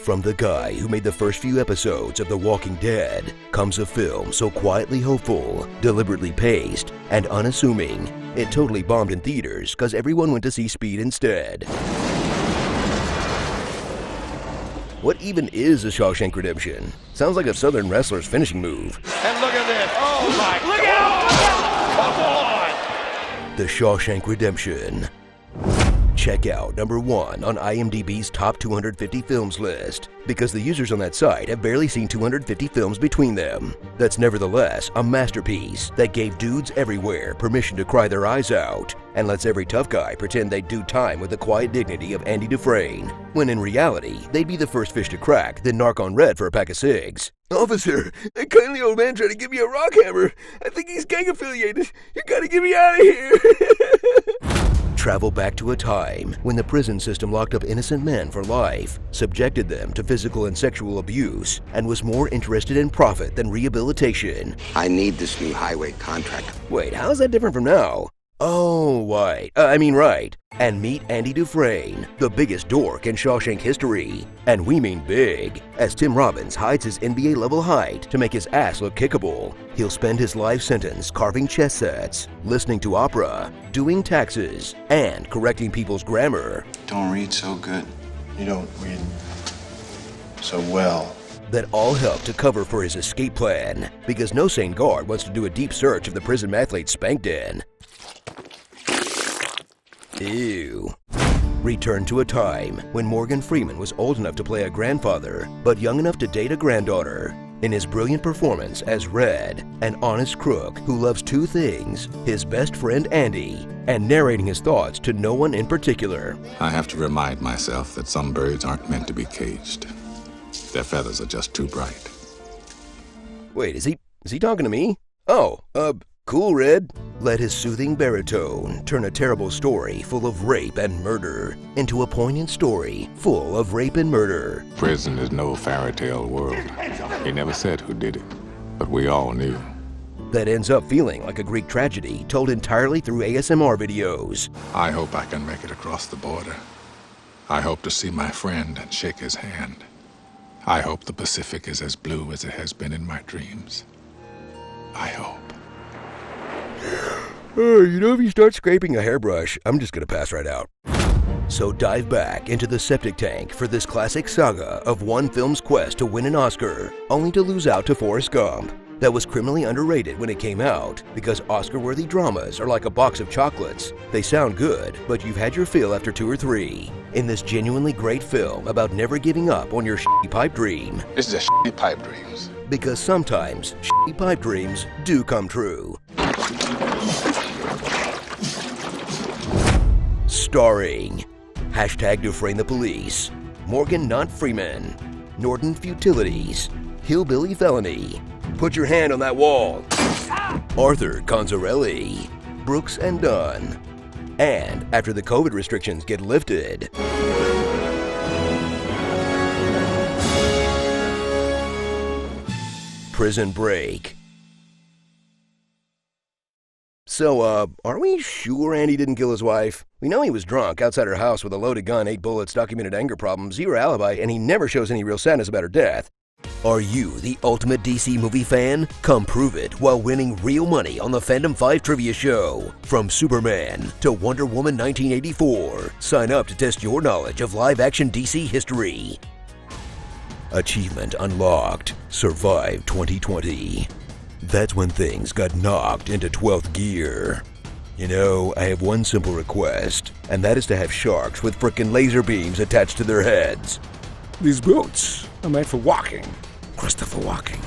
From the guy who made the first few episodes of The Walking Dead comes a film so quietly hopeful, deliberately paced, and unassuming, it totally bombed in theaters because everyone went to see Speed instead. What even is a Shawshank Redemption? Sounds like a Southern wrestler's finishing move. And look at this. Oh my God. Look out! Come on! The Shawshank Redemption. Check out number 1 on IMDb's top 250 films list, because the users on that site have barely seen 250 films between them. That's nevertheless a masterpiece that gave dudes everywhere permission to cry their eyes out, and lets every tough guy pretend they'd do time with the quiet dignity of Andy Dufresne, when in reality, they'd be the first fish to crack, then narc on red for a pack of cigs. Officer, that kindly old man tried to give me a rock hammer. I think he's gang affiliated. You gotta get me out of here. Travel back to a time when the prison system locked up innocent men for life, subjected them to physical and sexual abuse, and was more interested in profit than rehabilitation. I need this new highway contract. Wait, how is that different from now? Oh, right. Right. And meet Andy Dufresne, the biggest dork in Shawshank history. And we mean big, as Tim Robbins hides his NBA-level height to make his ass look kickable. He'll spend his life sentence carving chess sets, listening to opera, doing taxes, and correcting people's grammar. Don't read so good. You don't read so well. That all help to cover for his escape plan, because no sane guard wants to do a deep search of the prison mathlete's spank den. Ew. Return to a time when Morgan Freeman was old enough to play a grandfather, but young enough to date a granddaughter. In his brilliant performance as Red, an honest crook who loves two things, his best friend Andy, and narrating his thoughts to no one in particular. I have to remind myself that some birds aren't meant to be caged. Their feathers are just too bright. Wait, is he talking to me? Oh, cool, Red. Let his soothing baritone turn a terrible story full of rape and murder into a poignant story full of rape and murder. Prison is no fairy tale world. He never said who did it, but we all knew. That ends up feeling like a Greek tragedy told entirely through ASMR videos. I hope I can make it across the border. I hope to see my friend and shake his hand. I hope the Pacific is as blue as it has been in my dreams. I hope. If you start scraping a hairbrush, I'm just gonna pass right out. So dive back into the septic tank for this classic saga of one film's quest to win an Oscar, only to lose out to Forrest Gump. That was criminally underrated when it came out, because Oscar-worthy dramas are like a box of chocolates. They sound good, but you've had your fill after 2 or 3. In this genuinely great film about never giving up on your shitty pipe dream. This is a shitty pipe dreams. Because sometimes shitty pipe dreams do come true. Starring #Dufresne the Police, Morgan Not Freeman, Norton Futilities, Hillbilly Felony, Put Your Hand on That Wall, Arthur Conzarelli, Brooks and Dunn, and after the COVID restrictions get lifted, Prison Break. So, are we sure Andy didn't kill his wife? We know he was drunk outside her house with a loaded gun, 8 bullets, documented anger problems, 0 alibi, and he never shows any real sadness about her death. Are you the ultimate DC movie fan? Come prove it while winning real money on the Fandom 5 Trivia Show. From Superman to Wonder Woman 1984. Sign up to test your knowledge of live-action DC history. Achievement unlocked. Survive 2020. That's when things got knocked into 12th gear. You know, I have one simple request, and that is to have sharks with frickin' laser beams attached to their heads. These boots are made for walking. Christopher Walking.